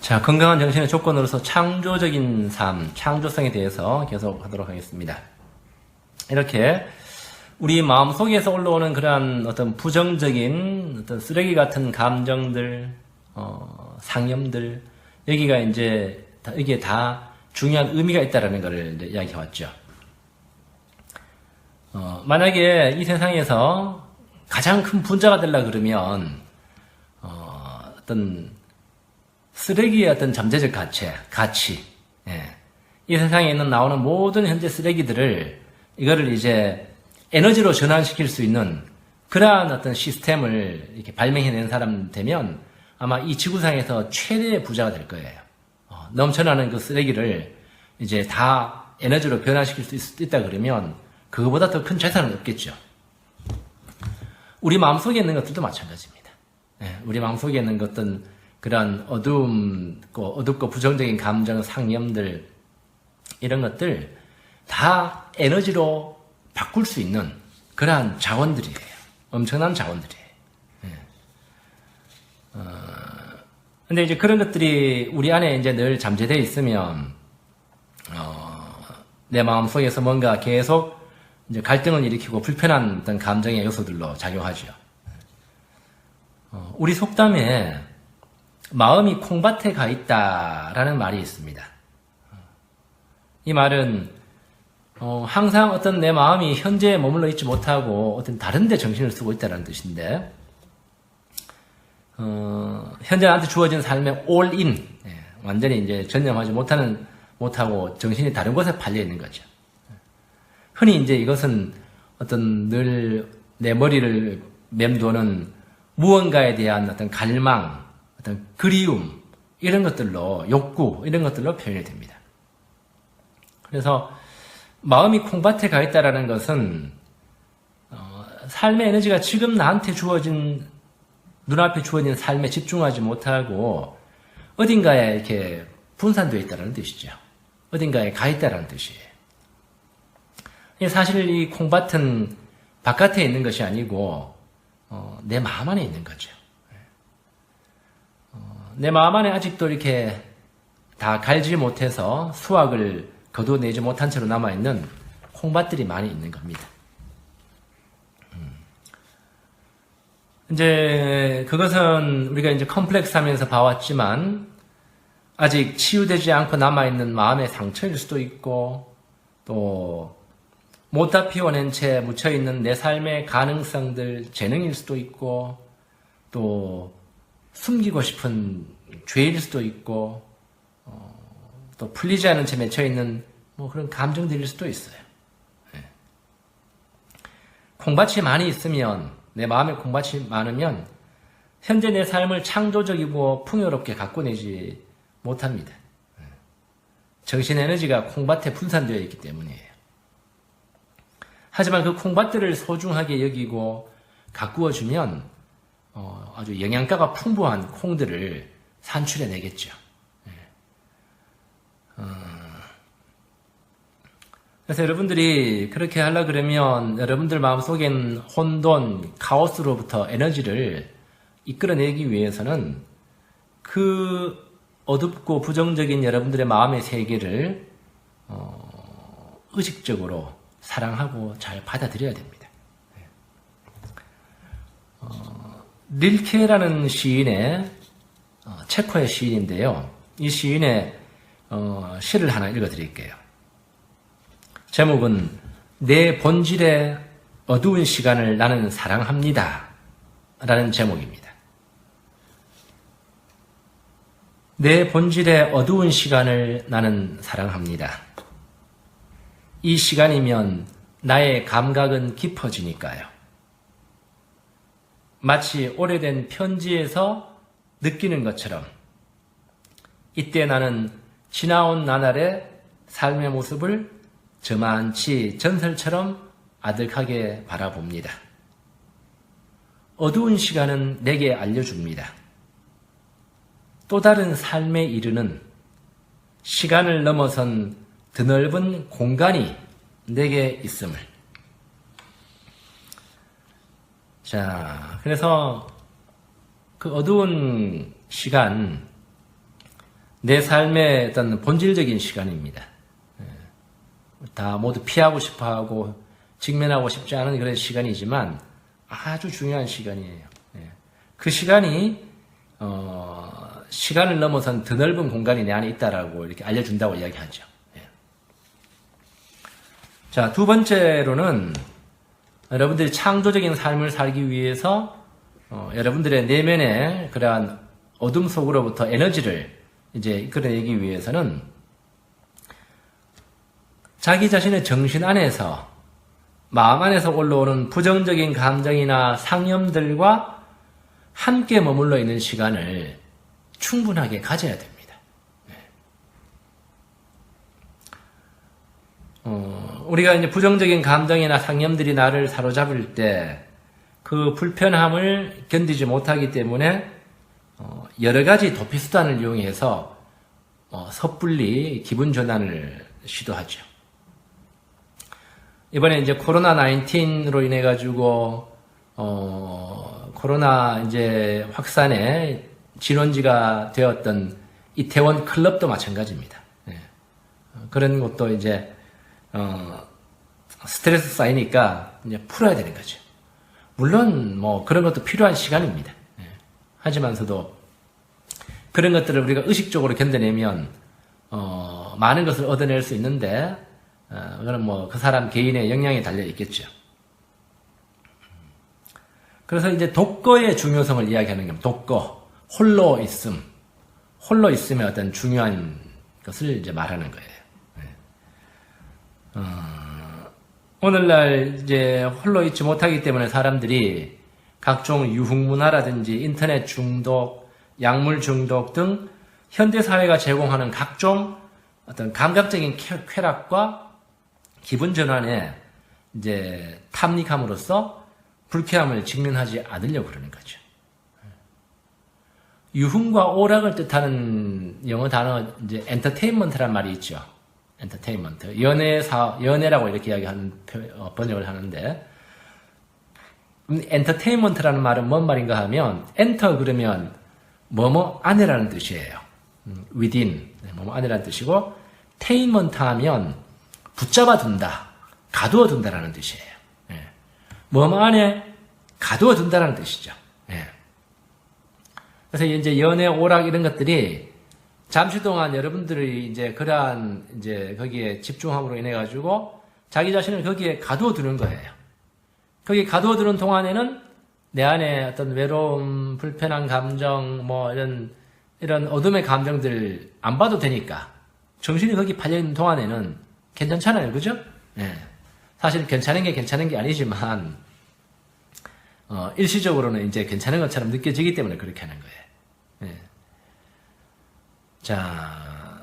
자, 건강한 정신의 조건으로서 창조적인 삶, 창조성에 대해서 계속 하도록 하겠습니다. 이렇게 우리 마음속에서 올라오는 그러한 어떤 부정적인 어떤 쓰레기 같은 감정들, 상념들, 여기에 다 중요한 의미가 있다라는 것을 이야기해 왔죠. 만약에 이 세상에서 가장 큰 분자가 되려 그러면, 어떤 쓰레기의 어떤 잠재적 가치, 예. 이 세상에 나오는 모든 현재 쓰레기들을 이거를 이제 에너지로 전환시킬 수 있는 그러한 어떤 시스템을 이렇게 발명해낸 사람 되면 아마 이 지구상에서 최대의 부자가 될 거예요. 넘쳐나는 그 쓰레기를 이제 다 에너지로 변화시킬 수 있다 그러면 그거보다 더 큰 재산은 없겠죠. 우리 마음속에 있는 것들도 마찬가지입니다. 예, 우리 마음속에 있는 어떤 그런 어둡고 부정적인 감정, 상념들, 이런 것들 다 에너지로 바꿀 수 있는 그러한 자원들이에요. 엄청난 자원들이에요. 근데 이제 그런 것들이 우리 안에 이제 늘 잠재되어 있으면, 내 마음 속에서 뭔가 계속 이제 갈등을 일으키고 불편한 어떤 감정의 요소들로 작용하죠. 우리 속담에 마음이 콩밭에 가 있다라는 말이 있습니다. 이 말은 항상 어떤 내 마음이 현재에 머물러 있지 못하고 어떤 다른 데 정신을 쓰고 있다는 뜻인데, 현재 나한테 주어진 삶에 all in, 완전히 이제 전념하지 못하고 정신이 다른 곳에 팔려 있는 거죠. 흔히 이제 이것은 어떤 늘 내 머리를 맴도는 무언가에 대한 어떤 갈망, 어떤 그리움, 이런 것들로, 욕구, 이런 것들로 표현이 됩니다. 그래서 마음이 콩밭에 가 있다라는 것은 삶의 에너지가 지금 나한테 눈앞에 주어진 삶에 집중하지 못하고 어딘가에 이렇게 분산되어 있다는 뜻이죠. 어딘가에 가 있다는 뜻이에요. 사실 이 콩밭은 바깥에 있는 것이 아니고 내 마음 안에 있는 거죠. 내 마음 안에 아직도 이렇게 다 갈지 못해서 수확을 거둬내지 못한 채로 남아있는 콩밭들이 많이 있는 겁니다. 이제 그것은 우리가 이제 컴플렉스 하면서 봐왔지만 아직 치유되지 않고 남아있는 마음의 상처일 수도 있고, 또 못다 피워낸 채 묻혀있는 내 삶의 가능성들, 재능일 수도 있고, 또 숨기고 싶은 죄일 수도 있고, 또 풀리지 않은 채 맺혀있는 그런 감정들일 수도 있어요. 콩밭이 많이 있으면, 내 마음에 콩밭이 많으면 현재 내 삶을 창조적이고 풍요롭게 가꿔내지 못합니다. 정신 에너지가 콩밭에 분산되어 있기 때문이에요. 하지만 그 콩밭들을 소중하게 여기고 가꾸어주면 아주 영양가가 풍부한 콩들을 산출해내겠죠. 그래서 여러분들이 그렇게 하려고 그러면 여러분들 마음속엔 혼돈, 카오스로부터 에너지를 이끌어내기 위해서는 그 어둡고 부정적인 여러분들의 마음의 세계를 의식적으로 사랑하고 잘 받아들여야 됩니다. 릴케라는 시인의 체코의 시인인데요. 이 시인의 시를 하나 읽어드릴게요. 제목은 내 본질의 어두운 시간을 나는 사랑합니다 라는 제목입니다. 내 본질의 어두운 시간을 나는 사랑합니다. 이 시간이면 나의 감각은 깊어지니까요. 마치 오래된 편지에서 느끼는 것처럼 이때 나는 지나온 나날의 삶의 모습을 저만치 전설처럼 아득하게 바라봅니다. 어두운 시간은 내게 알려줍니다. 또 다른 삶에 이르는 시간을 넘어선 드넓은 공간이 내게 있음을. 자, 그래서 그 어두운 시간, 내 삶의 어떤 본질적인 시간입니다. 다 모두 피하고 싶어하고 직면하고 싶지 않은 그런 시간이지만 아주 중요한 시간이에요. 그 시간이 시간을 넘어선 더 넓은 공간이 내 안에 있다라고 이렇게 알려준다고 이야기하죠. 자, 두 번째로는 여러분들이 창조적인 삶을 살기 위해서 여러분들의 내면의 그러한 어둠 속으로부터 에너지를 이제 이끌어내기 위해서는 자기 자신의 정신 안에서 마음 안에서 올라오는 부정적인 감정이나 상념들과 함께 머물러 있는 시간을 충분하게 가져야 됩니다. 우리가 이제 부정적인 감정이나 상념들이 나를 사로잡을 때 그 불편함을 견디지 못하기 때문에 여러 가지 도피 수단을 이용해서 섣불리 기분 전환을 시도하죠. 이번에 이제 코로나 19로 인해 가지고 코로나 이제 확산의 진원지가 되었던 이태원 클럽도 마찬가지입니다. 그런 것도 이제 스트레스 쌓이니까 이제 풀어야 되는 거죠. 물론 뭐 그런 것도 필요한 시간입니다. 하지만서도 그런 것들을 우리가 의식적으로 견뎌내면 많은 것을 얻어낼 수 있는데 그건 뭐 그 사람 개인의 역량에 달려 있겠죠. 그래서 이제 독거의 중요성을 이야기하는 겁니다. 독거, 홀로 있음, 홀로 있음의 어떤 중요한 것을 이제 말하는 거예요. 오늘날 이제 홀로 있지 못하기 때문에 사람들이 각종 유흥문화라든지 인터넷 중독, 약물 중독 등 현대사회가 제공하는 각종 어떤 감각적인 쾌락과 기분 전환에 이제 탐닉함으로써 불쾌함을 직면하지 않으려고 그러는 거죠. 유흥과 오락을 뜻하는 영어 단어 이제 엔터테인먼트란 말이 있죠. 엔터테인먼트. 연애라고 이렇게 이야기하는 번역을 하는데 엔터테인먼트라는 말은 뭔 말인가 하면 엔터 그러면 뭐뭐 안에라는 뜻이에요. within 뭐뭐 안에라는 뜻이고 테인먼트 하면 붙잡아 둔다, 가두어 둔다라는 뜻이에요. 뭐뭐 안에 가두어 둔다라는 뜻이죠. 그래서 이제 연애, 오락 이런 것들이 잠시 동안 여러분들이 이제 그러한 이제 거기에 집중함으로 인해 가지고 자기 자신을 거기에 가두어 두는 거예요. 거기에 가두어 두는 동안에는 내 안에 어떤 외로움, 불편한 감정, 뭐 이런 어둠의 감정들 안 봐도 되니까 정신이 거기 팔려 있는 동안에는 괜찮잖아요, 그죠? 사실 괜찮은 게 아니지만 일시적으로는 이제 괜찮은 것처럼 느껴지기 때문에 그렇게 하는 거예요. 자,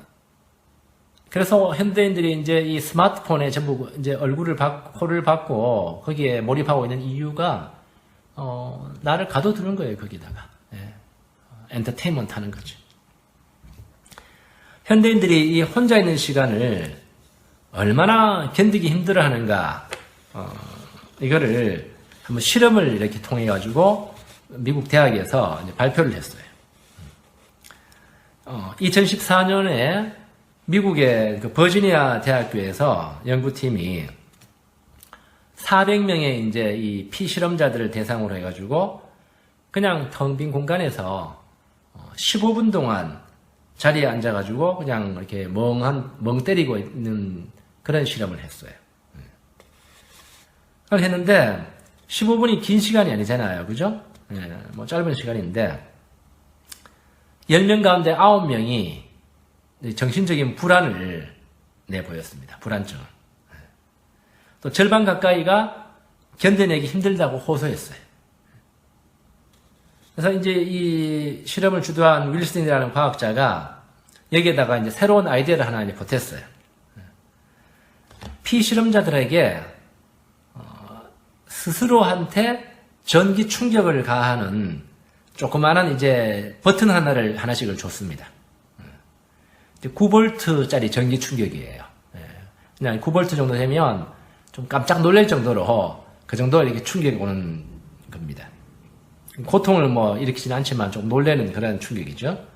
그래서 현대인들이 이제 이 스마트폰에 전부 이제 코를 받고 거기에 몰입하고 있는 이유가 나를 가둬두는 거예요, 거기다가. 엔터테인먼트 하는 거죠. 현대인들이 이 혼자 있는 시간을 얼마나 견디기 힘들어 하는가, 이거를 한번 실험을 이렇게 통해 가지고 미국 대학에서 이제 발표를 했어요. 2014년에 미국의 그 버지니아 대학교에서 연구팀이 400명의 이제 이 피실험자들을 대상으로 해가지고 그냥 텅 빈 공간에서 15분 동안 자리에 앉아가지고 그냥 이렇게 멍 때리고 있는 그런 실험을 했어요. 그걸 했는데 15분이 긴 시간이 아니잖아요. 그죠? 뭐 짧은 시간인데 10명 가운데 9명이 정신적인 불안을 내보였습니다. 불안증을. 또 절반 가까이가 견뎌내기 힘들다고 호소했어요. 그래서 이제 이 실험을 주도한 윌슨이라는 과학자가 여기에다가 이제 새로운 아이디어를 하나 이제 보탰어요. 피실험자들에게 스스로한테 전기 충격을 가하는 조그마한 이제 버튼 하나씩을 줬습니다. 9V짜리 전기 충격이에요. 그냥 9V 정도 되면 좀 깜짝 놀랄 정도로 그 정도 이렇게 충격이 오는 겁니다. 고통을 뭐 일으키진 않지만 좀 놀라는 그런 충격이죠.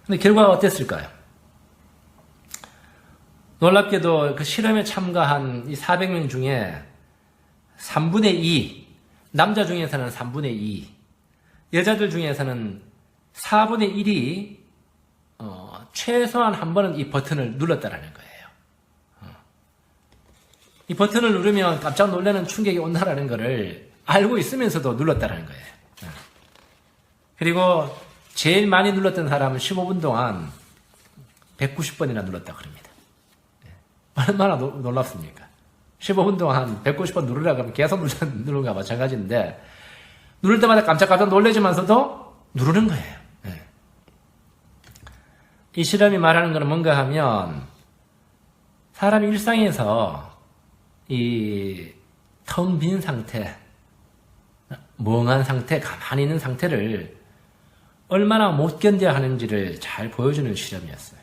근데 결과가 어땠을까요? 놀랍게도 그 실험에 참가한 이 400명 중에 3분의 2, 남자 중에서는 3분의 2, 여자들 중에서는 4분의 1이 최소한 한 번은 이 버튼을 눌렀다라는 거예요. 이 버튼을 누르면 깜짝 놀라는 충격이 온다라는 것을 알고 있으면서도 눌렀다라는 거예요. 그리고 제일 많이 눌렀던 사람은 15분 동안 190번이나 눌렀다고 합니다. 얼마나 놀랍습니까? 15분 동안 190번 누르라 그러면 계속 누르는 거와 마찬가지인데, 누를 때마다 깜짝깜짝 놀라지만서도 누르는 거예요. 이 실험이 말하는 것은 뭔가 하면, 사람이 일상에서 이 텅 빈 상태, 멍한 상태, 가만히 있는 상태를 얼마나 못 견뎌야 하는지를 잘 보여주는 실험이었어요.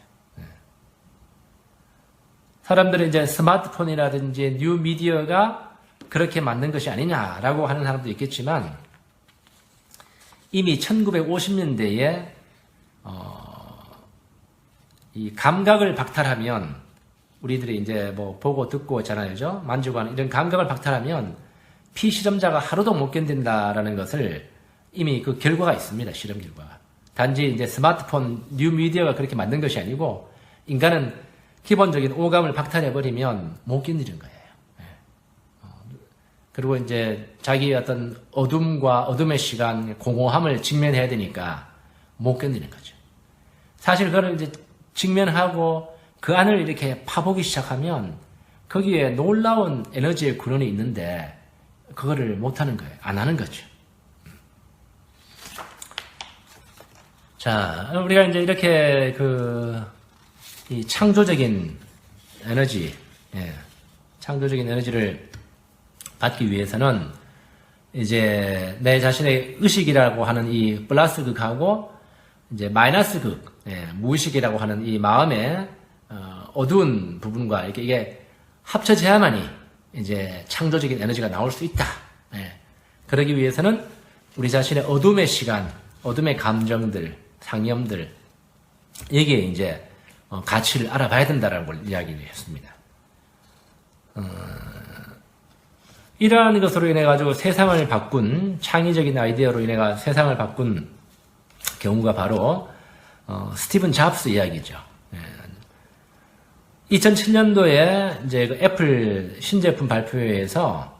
사람들은 이제 스마트폰이라든지 뉴 미디어가 그렇게 만든 것이 아니냐라고 하는 사람도 있겠지만, 이미 1950년대에 이 감각을 박탈하면, 우리들이 이제 뭐 보고 듣고 있잖아요. 만지고 하는 이런 감각을 박탈하면 피실험자가 하루도 못 견딘다라는 것을 이미 그 결과가 있습니다. 실험 결과가. 단지 이제 스마트폰, 뉴 미디어가 그렇게 만든 것이 아니고, 인간은 기본적인 오감을 박탈해버리면 못 견디는 거예요. 그리고 이제 자기의 어떤 어둠과 어둠의 시간, 공허함을 직면해야 되니까 못 견디는 거죠. 사실 그걸 이제 직면하고 그 안을 이렇게 파보기 시작하면 거기에 놀라운 에너지의 근원이 있는데 그거를 못하는 거예요. 안 하는 거죠. 자, 우리가 이제 이렇게 이 창조적인 에너지, 창조적인 에너지를 받기 위해서는 이제 내 자신의 의식이라고 하는 이 플러스 극하고 이제 마이너스 극, 무의식이라고 하는 이 마음의 어두운 부분과 이게 합쳐져야만이 이제 창조적인 에너지가 나올 수 있다. 그러기 위해서는 우리 자신의 어둠의 시간, 어둠의 감정들, 상념들, 여기에 이제 가치를 알아봐야 된다라는 걸 이야기를 했습니다. 이러한 것으로 인해 가지고 세상을 바꾼, 창의적인 아이디어로 인해 세상을 바꾼 경우가 바로 스티븐 잡스 이야기죠. 2007년도에 이제 그 애플 신제품 발표회에서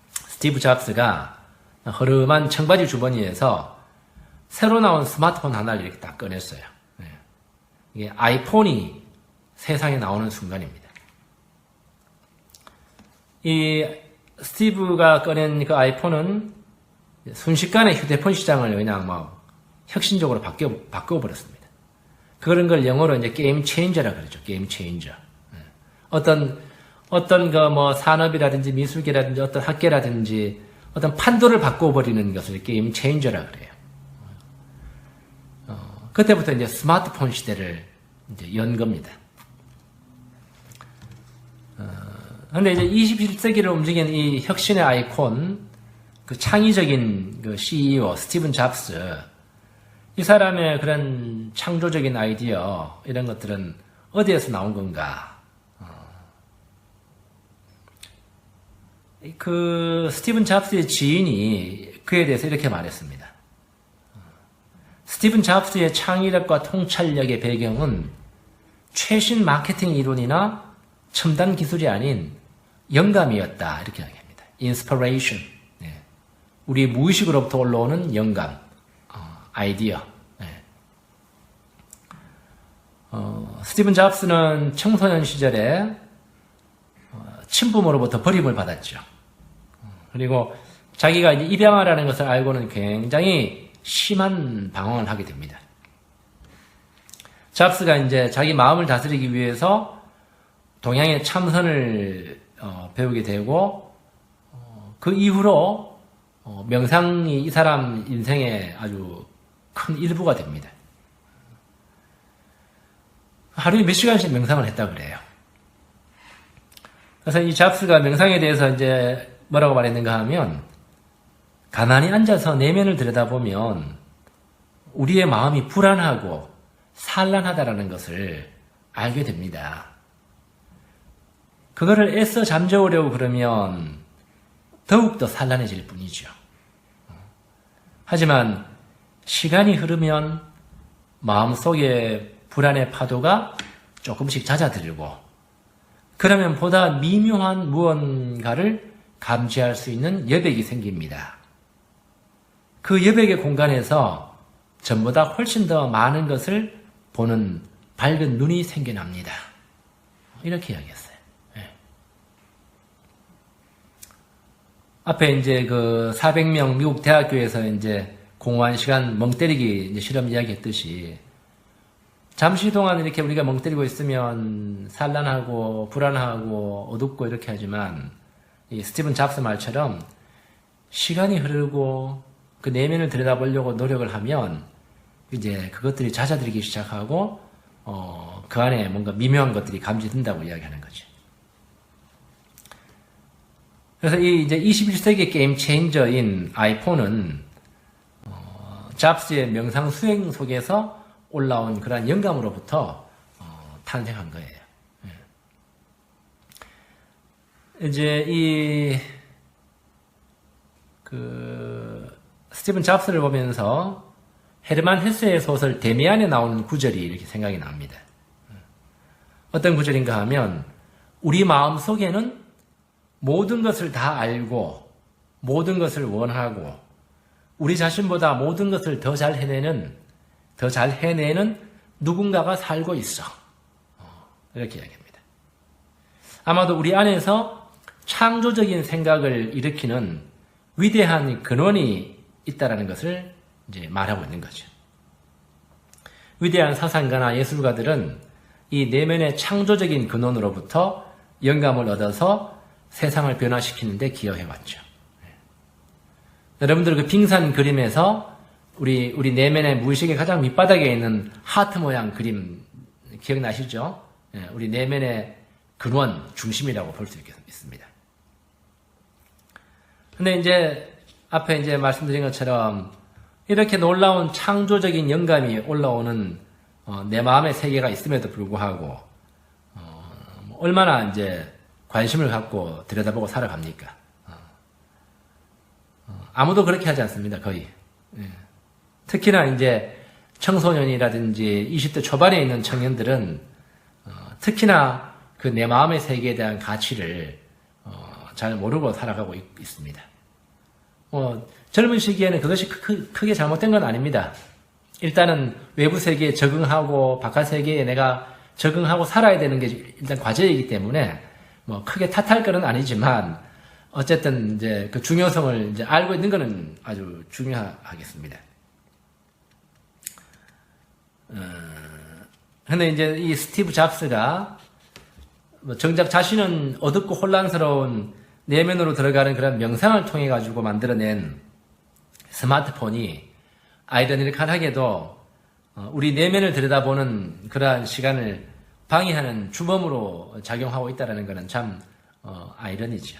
스티브 잡스가 허름한 청바지 주머니에서 새로 나온 스마트폰 하나를 이렇게 딱 꺼냈어요. 이게 아이폰이 세상에 나오는 순간입니다. 이 스티브가 꺼낸 그 아이폰은 순식간에 휴대폰 시장을 그냥 막 혁신적으로 바꿔버렸습니다. 그런 걸 영어로 이제 게임 체인저라 그러죠. 게임 체인저. 어떤 그 뭐 산업이라든지 미술계라든지 어떤 학계라든지 어떤 판도를 바꿔버리는 것을 게임 체인저라 그래요. 그때부터 이제 스마트폰 시대를 이제 연 겁니다. 근데 이제 21세기를 움직이는 이 혁신의 아이콘, 그 창의적인 그 CEO 스티븐 잡스, 이 사람의 그런 창조적인 아이디어, 이런 것들은 어디에서 나온 건가? 그 스티븐 잡스의 지인이 그에 대해서 이렇게 말했습니다. 스티븐 잡스의 창의력과 통찰력의 배경은 최신 마케팅 이론이나 첨단 기술이 아닌 영감이었다. 이렇게 이야기합니다. inspiration. 우리 무의식으로부터 올라오는 영감. 아이디어. 스티븐 잡스는 청소년 시절에 친부모로부터 버림을 받았죠. 그리고 자기가 이제 입양아라는 것을 알고는 굉장히 심한 방황을 하게 됩니다. 잡스가 이제 자기 마음을 다스리기 위해서 동양의 참선을 배우게 되고, 그 이후로 명상이 이 사람 인생의 아주 큰 일부가 됩니다. 하루에 몇 시간씩 명상을 했다고 그래요. 그래서 이 잡스가 명상에 대해서 이제 뭐라고 말했는가 하면, 가만히 앉아서 내면을 들여다보면 우리의 마음이 불안하고 산란하다라는 것을 알게 됩니다. 그거를 애써 잠재우려고 그러면 더욱더 산란해질 뿐이죠. 하지만 시간이 흐르면 마음속에 불안의 파도가 조금씩 잦아들고 그러면 보다 미묘한 무언가를 감지할 수 있는 여백이 생깁니다. 그 여백의 공간에서 전보다 훨씬 더 많은 것을 보는 밝은 눈이 생겨납니다. 이렇게 이야기했어요. 네. 앞에 이제 그 400명 미국 대학교에서 이제 공허한 시간 멍 때리기 이제 실험 이야기했듯이 잠시 동안 이렇게 우리가 멍 때리고 있으면 산란하고 불안하고 어둡고 이렇게 하지만 이 스티븐 잡스 말처럼 시간이 흐르고 그 내면을 들여다보려고 노력을 하면 이제 그것들이 잦아들기 시작하고 그 안에 뭔가 미묘한 것들이 감지된다고 이야기하는 거죠. 그래서 이 이제 21세기 게임 체인저인 아이폰은 잡스의 명상 수행 속에서 올라온 그러한 영감으로부터 탄생한 거예요. 이제 스티븐 잡스를 보면서 헤르만 헤세의 소설 데미안에 나오는 구절이 이렇게 생각이 납니다. 어떤 구절인가 하면 우리 마음 속에는 모든 것을 다 알고 모든 것을 원하고 우리 자신보다 모든 것을 더 잘 해내는 누군가가 살고 있어. 이렇게 이야기합니다. 아마도 우리 안에서 창조적인 생각을 일으키는 위대한 근원이 있다는 것을 이제 말하고 있는 거죠. 위대한 사상가나 예술가들은 이 내면의 창조적인 근원으로부터 영감을 얻어서 세상을 변화시키는 데 기여해왔죠. 여러분들 그 빙산 그림에서 우리 내면의 무의식의 가장 밑바닥에 있는 하트 모양 그림 기억나시죠? 우리 내면의 근원, 중심이라고 볼 수 있습니다. 근데 이제 앞에 이제 말씀드린 것처럼 이렇게 놀라운 창조적인 영감이 올라오는 내 마음의 세계가 있음에도 불구하고 얼마나 이제 관심을 갖고 들여다보고 살아갑니까? 아무도 그렇게 하지 않습니다. 거의. 특히나 이제 청소년이라든지 20대 초반에 있는 청년들은 특히나 그 내 마음의 세계에 대한 가치를 잘 모르고 살아가고 있습니다. 젊은 시기에는 그것이 크게 잘못된 건 아닙니다. 일단은 외부 세계에 적응하고 바깥 세계에 내가 적응하고 살아야 되는 게 일단 과제이기 때문에 뭐 크게 탓할 건 아니지만 어쨌든 이제 그 중요성을 이제 알고 있는 것은 아주 중요하겠습니다. 근데 이제 이 스티브 잡스가 정작 자신은 어둡고 혼란스러운 내면으로 들어가는 그런 명상을 통해 가지고 만들어낸 스마트폰이 아이러니컬하게도 우리 내면을 들여다보는 그러한 시간을 방해하는 주범으로 작용하고 있다는 것은 참 아이러니죠.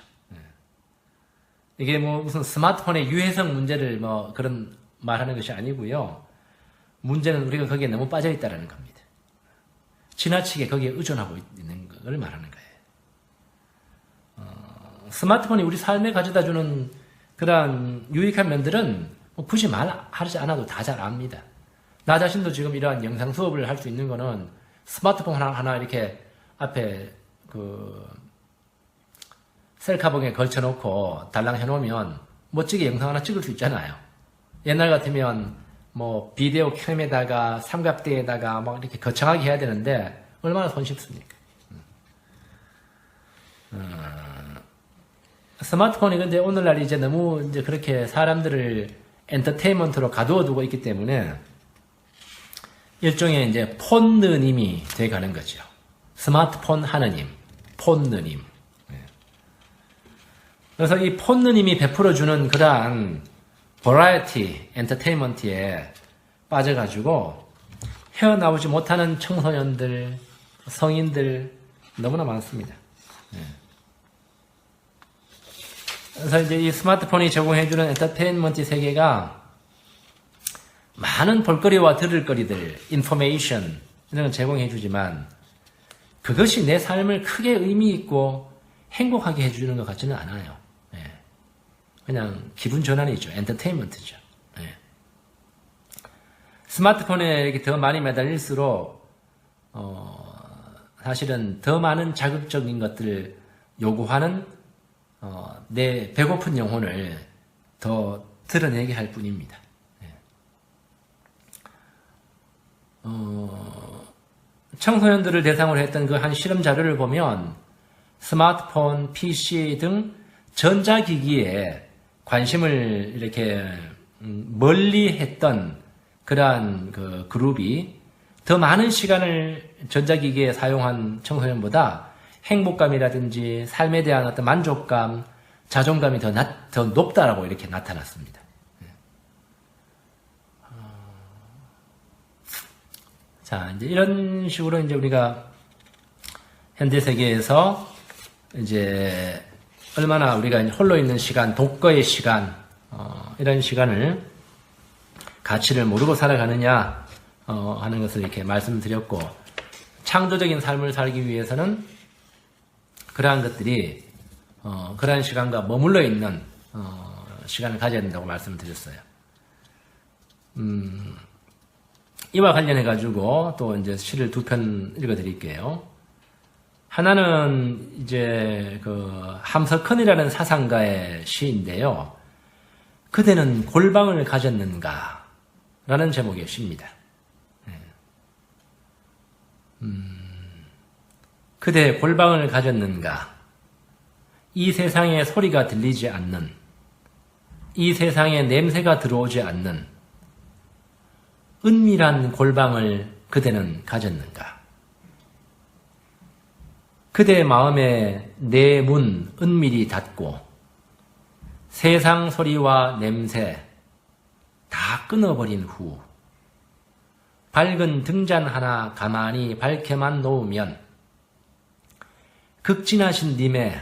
이게 뭐 무슨 스마트폰의 유해성 문제를 뭐 그런 말하는 것이 아니고요. 문제는 우리가 거기에 너무 빠져 있다는 겁니다. 지나치게 거기에 의존하고 있는 걸 말하는 거예요. 스마트폰이 우리 삶에 가져다주는 그러한 유익한 면들은 뭐 굳이 말하지 않아도 다 잘 압니다. 나 자신도 지금 이러한 영상 수업을 할 수 있는 거는 스마트폰 하나 이렇게 앞에 셀카봉에 걸쳐놓고 달랑 해놓으면 멋지게 영상 하나 찍을 수 있잖아요. 옛날 같으면 뭐 비디오 캠에다가 삼각대에다가 막 이렇게 거창하게 해야 되는데 얼마나 손쉽습니까? 스마트폰이 근데 오늘날 이제 너무 이제 그렇게 사람들을 엔터테인먼트로 가두어두고 있기 때문에 일종의 이제 폰느님이 돼가는 거죠. 스마트폰 하느님, 폰느님. 그래서 이 폰느님이 베풀어주는 그러한 버라이어티, 엔터테인먼트에 빠져가지고 헤어나오지 못하는 청소년들, 성인들 너무나 많습니다. 그래서 이제 이 스마트폰이 제공해주는 엔터테인먼트 세계가 많은 볼거리와 들을 거리들, 인포메이션 이런 걸 제공해주지만 그것이 내 삶을 크게 의미 있고 행복하게 해주는 것 같지는 않아요. 예. 그냥 기분 전환이죠. 엔터테인먼트죠. 예. 스마트폰에 이렇게 더 많이 매달릴수록 사실은 더 많은 자극적인 것들을 요구하는 내 배고픈 영혼을 더 드러내게 할 뿐입니다. 예. 청소년들을 대상으로 했던 그 한 실험 자료를 보면 스마트폰, PC 등 전자기기에 관심을 이렇게 멀리 했던 그러한 그 그룹이 더 많은 시간을 전자기기에 사용한 청소년보다 행복감이라든지 삶에 대한 어떤 만족감, 자존감이 더 높다라고 이렇게 나타났습니다. 자, 이제 이런 식으로 이제 우리가 현대 세계에서 이제 얼마나 우리가 홀로 있는 시간, 독거의 시간, 이런 시간을 가치를 모르고 살아가느냐 하는 것을 이렇게 말씀드렸고, 창조적인 삶을 살기 위해서는 그러한 것들이 그러한 시간과 머물러 있는 시간을 가져야 된다고 말씀드렸어요. 이와 관련해 가지고 또 이제 시를 두 편 읽어드릴게요. 하나는 이제 그 함석헌이라는 사상가의 시인데요. 그대는 골방을 가졌는가? 라는 제목의 시입니다. 그대 골방을 가졌는가? 이 세상에 소리가 들리지 않는, 이 세상에 냄새가 들어오지 않는 은밀한 골방을 그대는 가졌는가? 그대의 마음에 내 문 은밀히 닫고 세상 소리와 냄새 다 끊어버린 후 밝은 등잔 하나 가만히 밝게만 놓으면 극진하신 님의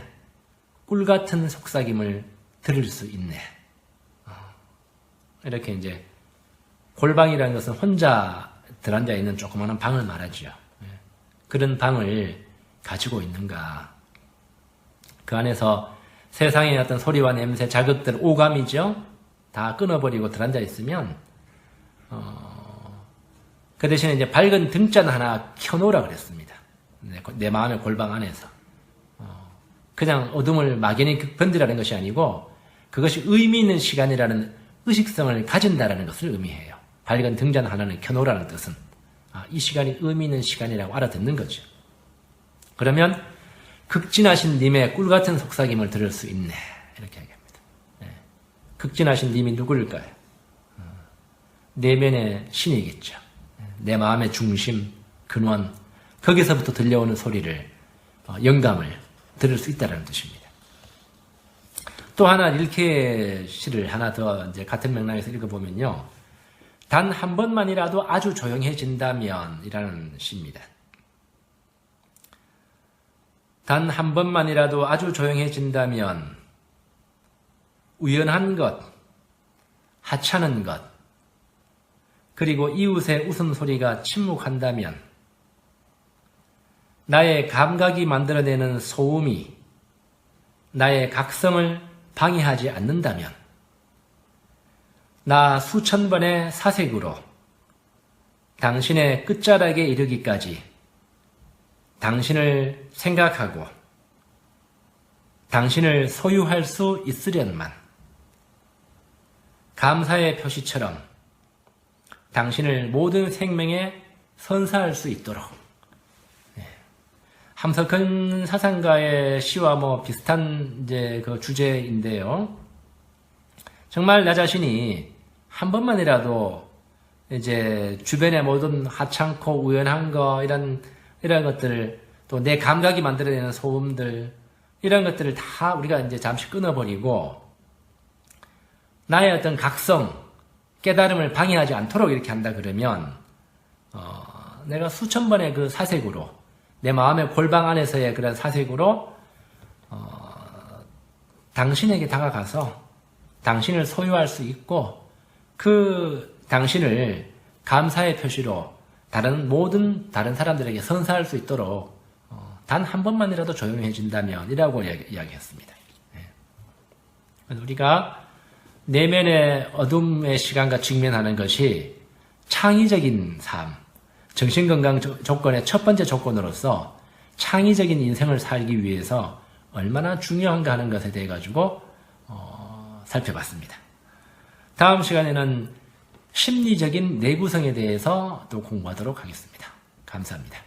꿀같은 속삭임을 들을 수 있네. 이렇게 이제 골방이라는 것은 혼자 들어앉아 있는 조그마한 방을 말하죠. 그런 방을 가지고 있는가. 그 안에서 세상의 어떤 소리와 냄새, 자극들, 오감이죠. 다 끊어버리고 들어앉아 있으면 그 대신에 이제 밝은 등잔 하나 켜놓으라 그랬습니다. 내 마음의 골방 안에서. 그냥 어둠을 막연히 견디라는 것이 아니고 그것이 의미 있는 시간이라는 의식성을 가진다라는 것을 의미해요. 밝은 등잔 하나는 켜놓으라는 뜻은 이 시간이 의미 있는 시간이라고 알아듣는 거죠. 그러면 극진하신 님의 꿀같은 속삭임을 들을 수 있네. 이렇게 얘기합니다. 극진하신 님이 누구일까요? 내면의 신이겠죠. 내 마음의 중심, 근원, 거기서부터 들려오는 소리를, 영감을 들을 수 있다는 뜻입니다. 또 하나 릴케의 시를 하나 더 이제 같은 맥락에서 읽어보면요. 단 한 번만이라도 아주 조용해진다면 이라는 시입니다. 단 한 번만이라도 아주 조용해진다면 우연한 것, 하찮은 것, 그리고 이웃의 웃음소리가 침묵한다면 나의 감각이 만들어내는 소음이 나의 각성을 방해하지 않는다면 나 수천 번의 사색으로 당신의 끝자락에 이르기까지 당신을 생각하고 당신을 소유할 수 있으련만 감사의 표시처럼 당신을 모든 생명에 선사할 수 있도록. 함석헌 사상가의 시와 뭐 비슷한 이제 그 주제인데요. 정말 나 자신이 한 번만이라도 이제 주변의 모든 하찮고 우연한 거 이런 것들을 또 내 감각이 만들어내는 소음들 이런 것들을 다 우리가 이제 잠시 끊어버리고 나의 어떤 각성 깨달음을 방해하지 않도록 이렇게 한다 그러면 내가 수천 번의 그 사색으로 내 마음의 골방 안에서의 그런 사색으로 당신에게 다가가서 당신을 소유할 수 있고 그 당신을 감사의 표시로 모든 다른 사람들에게 선사할 수 있도록 단 한 번만이라도 조용해진다면 이라고 이야기했습니다. 예. 우리가 내면의 어둠의 시간과 직면하는 것이 창의적인 삶, 정신건강 조건의 첫 번째 조건으로서 창의적인 인생을 살기 위해서 얼마나 중요한가 하는 것에 대해 가지고 살펴봤습니다. 다음 시간에는 심리적인 내구성에 대해서 또 공부하도록 하겠습니다. 감사합니다.